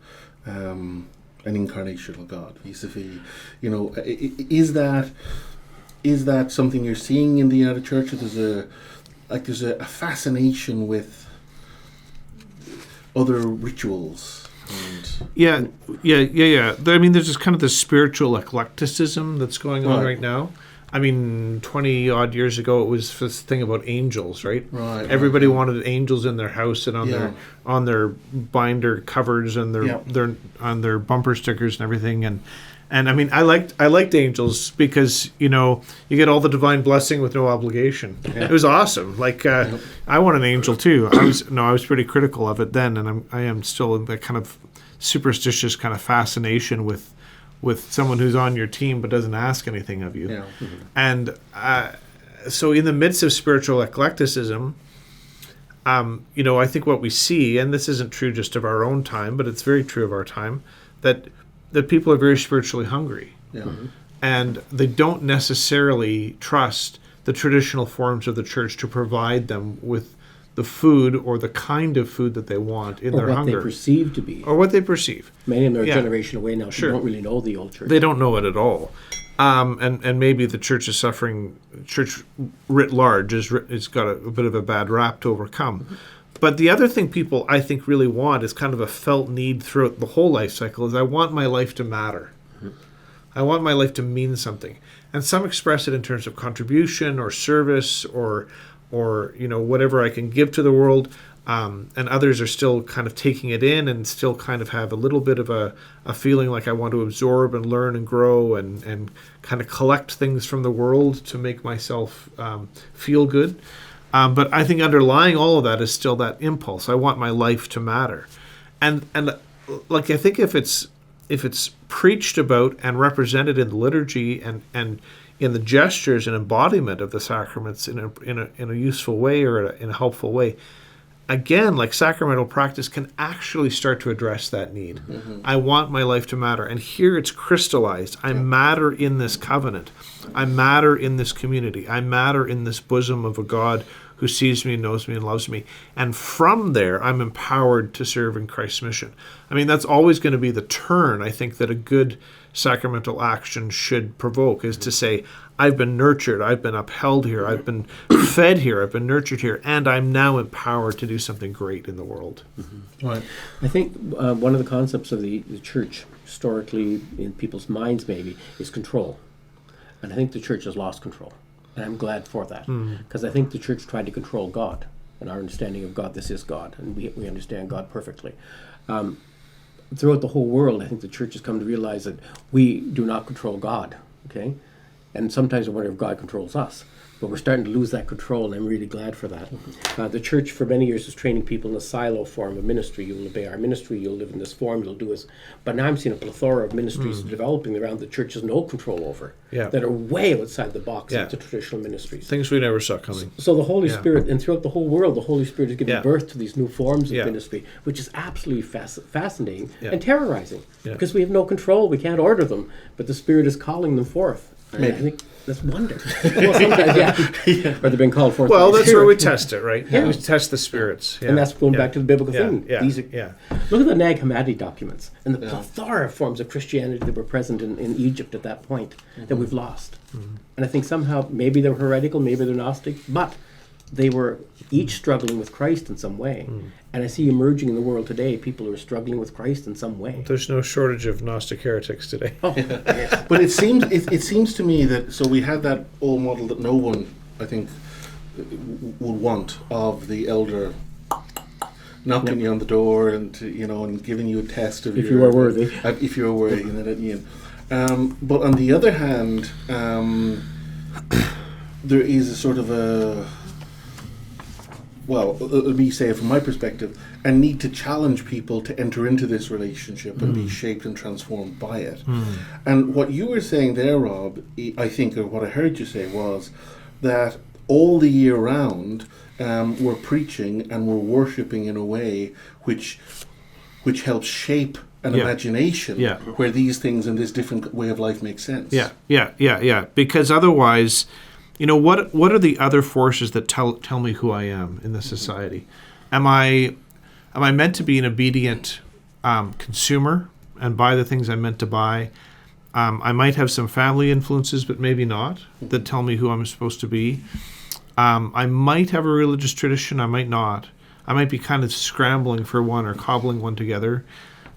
an incarnational God, vis-a-vis, is that something you're seeing in the United Church? There's a fascination with other rituals. Yeah. I mean, there's just kind of this spiritual eclecticism that's going on right now. I mean, 20 odd years ago, it was this thing about angels, right? Right. Everybody wanted angels in their house and on their binder covers and their on their bumper stickers and everything. And I mean, I liked angels because you get all the divine blessing with no obligation. Yeah. It was awesome. Like I want an angel too. I was pretty critical of it then, and I am still in that kind of superstitious kind of fascination with someone who's on your team but doesn't ask anything of you. Yeah. Mm-hmm. And so in the midst of spiritual eclecticism, I think what we see, and this isn't true just of our own time, but it's very true of our time, that people are very spiritually hungry. Yeah. Mm-hmm. And they don't necessarily trust the traditional forms of the church to provide them with the food or the kind of food that they want in their hunger. Or what they perceive to be. Or what they perceive. Many of them are a generation away now, so they don't really know the old church. They don't know it at all. And maybe the church is suffering, church writ large is got a bit of a bad rap to overcome. Mm-hmm. But the other thing people, I think, really want is kind of a felt need throughout the whole life cycle is I want my life to matter. Mm-hmm. I want my life to mean something. And some express it in terms of contribution or service or whatever I can give to the world. And others are still kind of taking it in and still kind of have a little bit of a feeling like I want to absorb and learn and grow and kind of collect things from the world to make myself feel good. But I think underlying all of that is still that impulse. I want my life to matter. And like I think if it's preached about and represented in the liturgy and in the gestures and embodiment of the sacraments in a useful way or in a helpful way, again, like sacramental practice can actually start to address that need. Mm-hmm. I want my life to matter. And here it's crystallized. I matter in this covenant. I matter in this community. I matter in this bosom of a God who sees me, knows me, and loves me. And from there, I'm empowered to serve in Christ's mission. I mean, that's always going to be the turn, I think, that a good sacramental action should provoke, is to say, I've been nurtured, I've been upheld here, I've been fed here, I've been nurtured here, and I'm now empowered to do something great in the world. Mm-hmm. Right. I think one of the concepts of the church, historically, in people's minds maybe, is control. And I think the church has lost control. And I'm glad for that. Because I think the church tried to control God. And our understanding of God, this is God. And we understand God perfectly. Throughout the whole world, I think the church has come to realize that we do not control God. Okay? And sometimes I wonder if God controls us. But we're starting to lose that control, and I'm really glad for that. The church, for many years, was training people in a silo form of ministry. You'll obey our ministry, you'll live in this form, you'll do this. But now I'm seeing a plethora of ministries developing around the church has no control over, that are way outside the box of the traditional ministries. Things we never saw coming. So the Holy Spirit, and throughout the whole world, the Holy Spirit is giving birth to these new forms of ministry, which is absolutely fascinating and terrorizing, because we have no control, we can't order them, but the Spirit is calling them forth. I think that's wonder. Well, sometimes, or they've been called forth. Well, that's where we test it, right? Yeah. We test the spirits. Yeah. And that's going back to the biblical thing. Yeah. Look at the Nag Hammadi documents and the plethora of forms of Christianity that were present in Egypt at that point that we've lost. Mm-hmm. And I think somehow, maybe they're heretical, maybe they're Gnostic, but they were each struggling with Christ in some way. And I see emerging in the world today people who are struggling with Christ in some way. There's no shortage of Gnostic heretics today. Oh, yes. But it seems to me that, so we had that old model that no one, I think, would want of the elder knocking you on the door and and giving you a test of if you are worthy. If you are worthy. But on the other hand, there is a sort of a, well, let me say it from my perspective, a need to challenge people to enter into this relationship and be shaped and transformed by it. And what you were saying there, Rob, I think, or what I heard you say was that all the year round we're preaching and we're worshipping in a way which helps shape an imagination where these things and this different way of life make sense. Yeah. Because otherwise, what are the other forces that tell me who I am in this society? Am I meant to be an obedient consumer and buy the things I'm meant to buy? I might have some family influences, but maybe not, that tell me who I'm supposed to be. I might have a religious tradition, I might not. I might be kind of scrambling for one or cobbling one together.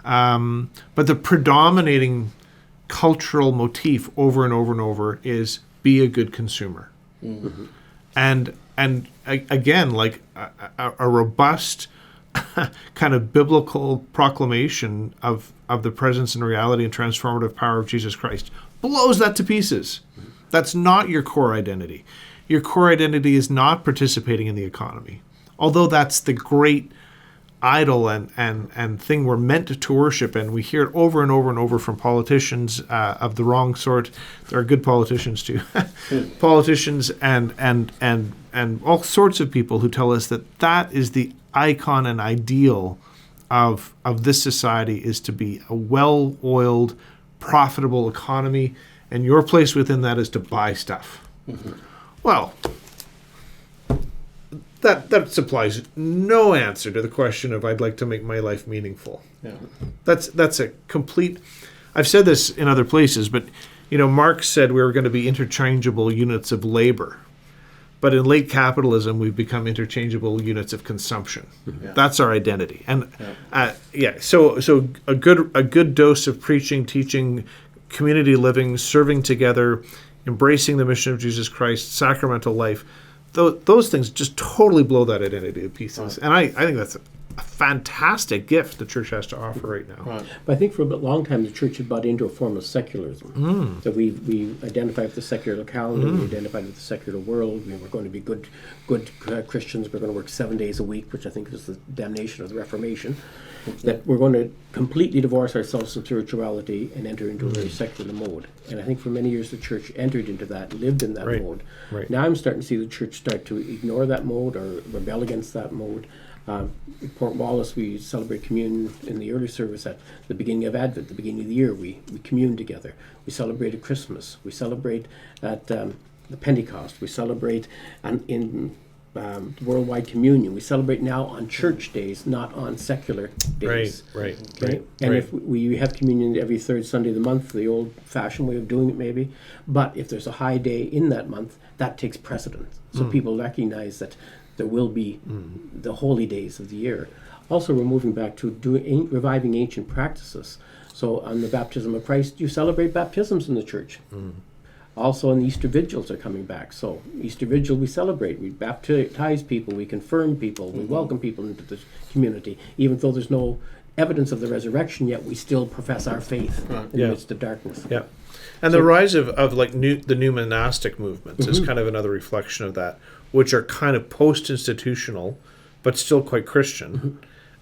But the predominating cultural motif over and over and over is be a good consumer. Mm-hmm. And again, like a robust kind of biblical proclamation of the presence and reality and transformative power of Jesus Christ blows that to pieces. That's not your core identity. Your core identity is not participating in the economy, although that's the great idol and thing we're meant to worship, and we hear it over and over and over from politicians of the wrong sort. There are good politicians too, politicians and all sorts of people who tell us that is the icon and ideal of this society, is to be a well-oiled, profitable economy, and your place within that is to buy stuff. Mm-hmm. Well, that supplies no answer to the question of I'd like to make my life meaningful. Yeah. That's a complete. I've said this in other places, but Marx said we were going to be interchangeable units of labor, but in late capitalism we've become interchangeable units of consumption. Yeah. That's our identity, and So a good dose of preaching, teaching, community living, serving together, embracing the mission of Jesus Christ, sacramental life. Those things just totally blow that identity to pieces. Right. And I think that's a fantastic gift the church has to offer right now. Right. But I think for a long time the church had bought into a form of secularism. That we identified with the secular calendar, we identified with the secular world. We're going to be good Christians. We're going to work 7 days a week, which I think was the damnation of the Reformation. That we're going to completely divorce ourselves from spirituality and enter into a very secular mode. And I think for many years the church entered into that, lived in that mode. Right. Now I'm starting to see the church start to ignore that mode or rebel against that mode. In Port Wallace, we celebrate communion in the early service at the beginning of Advent, the beginning of the year. We commune together. We celebrate at Christmas. We celebrate at the Pentecost. We celebrate in worldwide communion. We celebrate now on church days, not on secular days. Right. And if we have communion every third Sunday of the month, the old-fashioned way of doing it maybe, but if there's a high day in that month, that takes precedence. So people recognize that there will be the holy days of the year. Also, we're moving back to reviving ancient practices. So on the baptism of Christ, you celebrate baptisms in the church. Also, and Easter vigils are coming back. So Easter vigil, we celebrate. We baptize people. We confirm people. We welcome people into the community. Even though there's no evidence of the resurrection yet, we still profess our faith in the midst of darkness. Yeah. And the rise of like the new monastic movements is kind of another reflection of that, which are kind of post-institutional, but still quite Christian,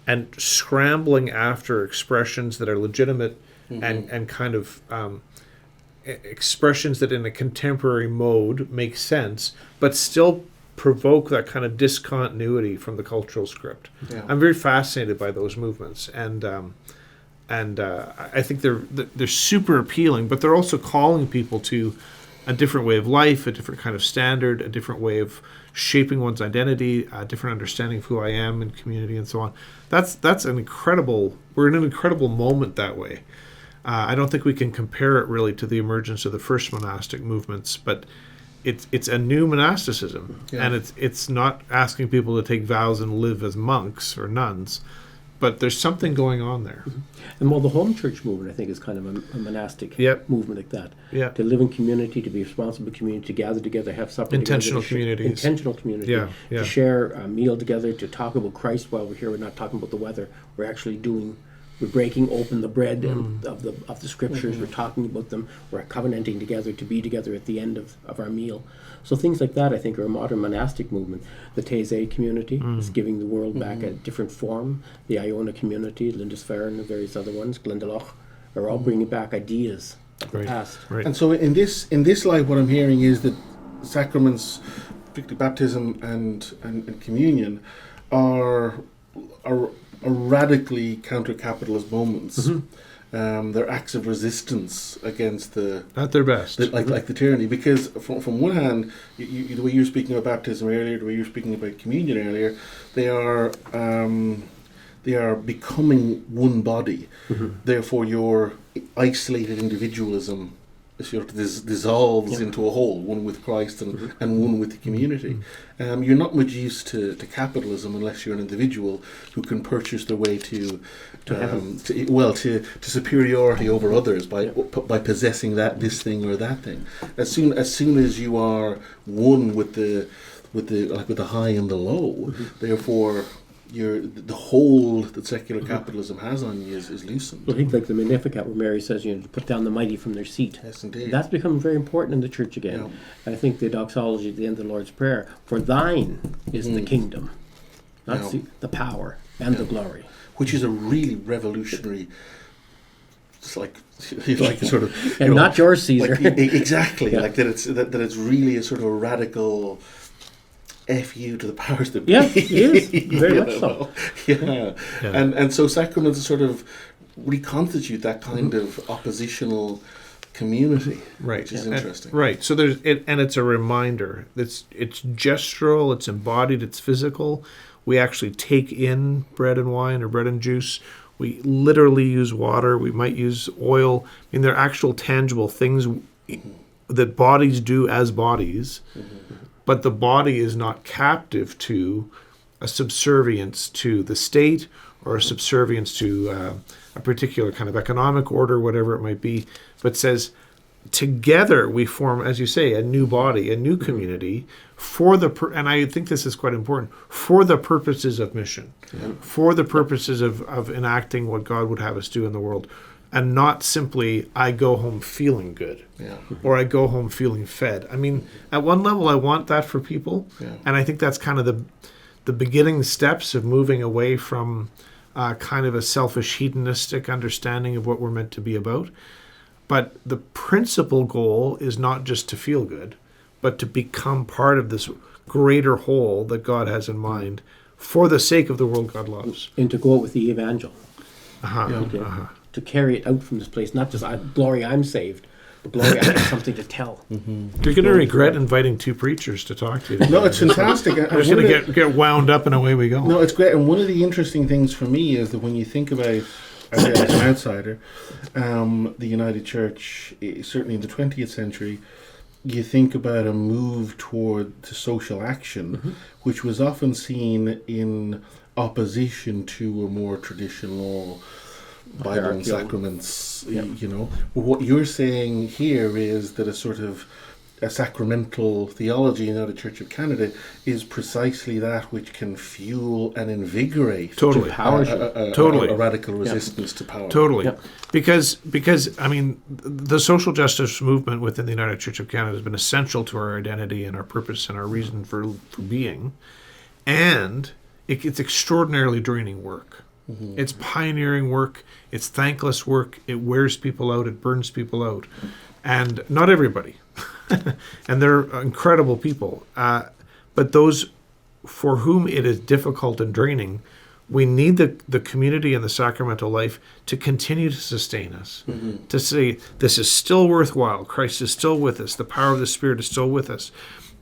and scrambling after expressions that are legitimate and kind of expressions that in a contemporary mode make sense, but still provoke that kind of discontinuity from the cultural script. Yeah. I'm very fascinated by those movements, and I think they're super appealing, but they're also calling people to a different way of life, a different kind of standard, a different way of shaping one's identity, a different understanding of who I am in community, and so on. That's an incredible. We're in an incredible moment that way. I don't think we can compare it really to the emergence of the first monastic movements, but it's a new monasticism, and it's not asking people to take vows and live as monks or nuns, but there's something going on there. And the home church movement, I think, is kind of a monastic movement like that. Yeah. To live in community, to be a responsible community, to gather together, have supper intentional together. Intentional community. To share a meal together, to talk about Christ while we're here. We're not talking about the weather. We're actually we're breaking open the bread of the scriptures. We're talking about them. We're covenanting together to be together at the end of our meal. So things like that, I think, are a modern monastic movement. The Taizé community is giving the world back a different form. The Iona community, Lindisfarne and various other ones, Glendalough, are all bringing back ideas of the past. Right. And so in this light, what I'm hearing is that sacraments, particularly baptism and communion, are radically counter-capitalist moments. their acts of resistance against the At their best. like the tyranny. Because from one hand, the way you were speaking about baptism earlier, the way you were speaking about communion earlier, they are becoming one body. Therefore, your isolated individualism sort of dissolves into a whole, one with Christ and one with the community. You're not much used to capitalism unless you're an individual who can purchase their way to superiority over others by possessing this thing or that thing. As soon as you are one with the high and the low, therefore the hold that secular capitalism has on you is loosened. I think like the Magnificat, where Mary says, to put down the mighty from their seat. Yes, indeed. That's become very important in the church again. Yeah. And I think the doxology at the end of the Lord's Prayer, for thine is the kingdom, not the power and the glory. Which is a really revolutionary, it's like sort of... And not yours, Caesar. Exactly, like that it's really a sort of a radical... F.U. to the powers that be. Yeah, it is. Very much so. Yeah. And so sacraments sort of reconstitute that kind of oppositional community, right? Which is interesting. Right. So it's a reminder. It's gestural, it's embodied, it's physical. We actually take in bread and wine or bread and juice. We literally use water. We might use oil. I mean, they're actual tangible things that bodies do as bodies. But the body is not captive to a subservience to the state or a subservience to a particular kind of economic order, whatever it might be, but says together we form, as you say, a new body, a new community and I think this is quite important, for the purposes of mission, for the purposes of enacting what God would have us do in the world. And not simply, I go home feeling good, or I go home feeling fed. I mean, at one level, I want that for people, and I think that's kind of the beginning steps of moving away from kind of a selfish, hedonistic understanding of what we're meant to be about. But the principal goal is not just to feel good, but to become part of this greater whole that God has in mind for the sake of the world God loves. And to go out with the evangel. To carry it out from this place, not just glory I'm saved, but glory I have something to tell. You're going to regret inviting two preachers to talk to you. No, it's fantastic. I'm just going to get wound up and away we go. No, it's great. And one of the interesting things for me is that when you think about, as an outsider, the United Church, certainly in the 20th century, you think about a move toward social action, which was often seen in opposition to a more traditional Bible and sacraments, What you're saying here is that a sort of a sacramental theology in the Church of Canada is precisely that which can fuel and invigorate a radical resistance to power. Totally. Yep. Because I mean, the social justice movement within the United Church of Canada has been essential to our identity and our purpose and our reason for being. And it's extraordinarily draining work. It's pioneering work. It's thankless work. It wears people out. It burns people out. And not everybody. And they're incredible people. But those for whom it is difficult and draining, we need the community and the sacramental life to continue to sustain us. To say, this is still worthwhile. Christ is still with us. The power of the Spirit is still with us.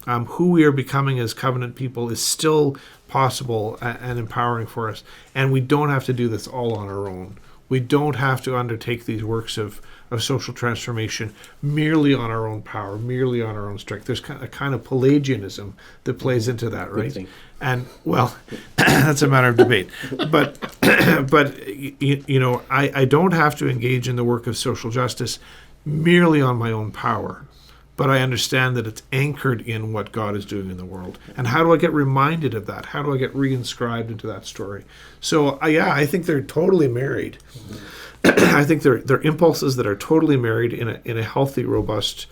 Who we are becoming as covenant people is still possible and empowering for us. And we don't have to do this all on our own. We don't have to undertake these works of social transformation merely on our own power, merely on our own strength. There's a kind of Pelagianism that plays into that, right? And, well, that's a matter of debate. But I don't have to engage in the work of social justice merely on my own power. But I understand that it's anchored in what God is doing in the world. And how do I get reminded of that? How do I get reinscribed into that story? So, I think they're totally married. I think they're impulses that are totally married in a healthy, robust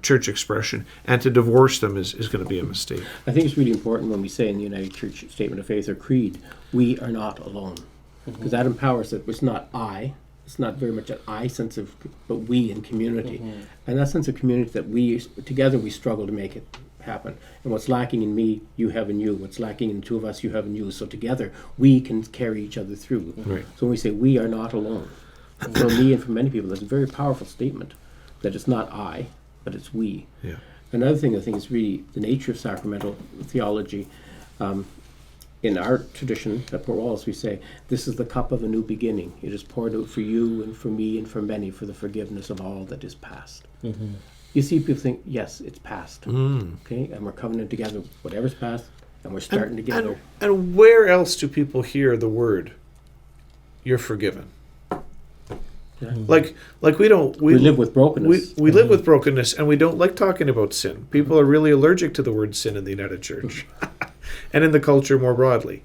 church expression. And to divorce them is going to be a mistake. I think it's really important when we say in the United Church Statement of Faith or Creed, we are not alone. Because that empowers it. It's not I. It's not very much an I sense of, but we in community. And that sense of community that together we struggle to make it happen. And what's lacking in me, you have in you. What's lacking in the two of us, you have in you. So together we can carry each other through. Right. So when we say we are not alone. For me and for many people, that's a very powerful statement, that it's not I, but it's we. Yeah. Another thing I think is really the nature of sacramental theology. In our tradition at Port Wallace, we say, this is the cup of a new beginning. It is poured out for you and for me and for many for the forgiveness of all that is past. Mm-hmm. You see people think, yes, it's past. Okay, and we're covenant together, whatever's past, and we're starting together. And where else do people hear the word, you're forgiven? Yeah. Like we don't... We live with brokenness. We live with brokenness, and we don't like talking about sin. People are really allergic to the word sin in the United Church. And in the culture more broadly.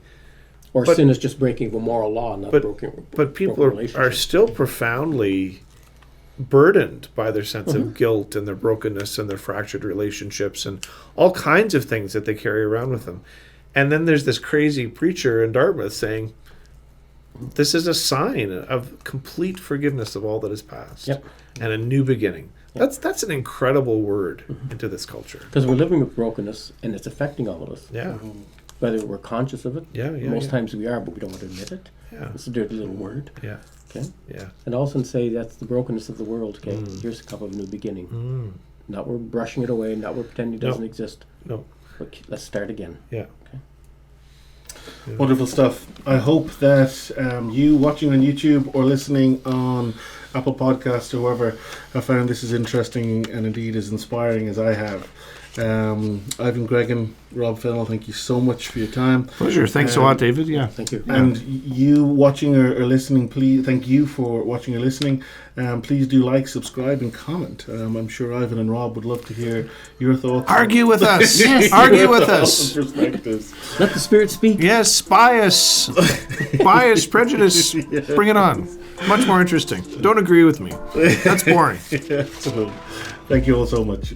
Or sin is just breaking a moral law, not broken. But people are still profoundly burdened by their sense of guilt and their brokenness and their fractured relationships and all kinds of things that they carry around with them. And then there's this crazy preacher in Dartmouth saying, this is a sign of complete forgiveness of all that is past and a new beginning. That's an incredible word into this culture. Because we're living with brokenness, and it's affecting all of us. Yeah. Whether we're conscious of it. Most times we are, but we don't want to admit it. Yeah. It's a dirty little word. Yeah. Okay. Yeah. And also say that's the brokenness of the world. Okay. Here's a cup of a new beginning. Not we're brushing it away. Not we're pretending it doesn't exist. No. But let's start again. Yeah. Okay. Yeah. Wonderful stuff. I hope that you watching on YouTube or listening on Apple Podcasts or whoever have found this as interesting and indeed as inspiring as I have. Ivan Gregan, Rob Fennell, thank you so much for your time. Pleasure. Thanks a lot, David. Yeah. Thank you. And you watching or listening, please, thank you for watching or listening. Please do like, subscribe, and comment. I'm sure Ivan and Rob would love to hear your thoughts. Argue with us. Argue with us. Perspectives. Let the Spirit speak. Yes, bias. Bias, prejudice. Bring it on. Much more interesting. Don't agree with me. That's boring. Thank you all so much.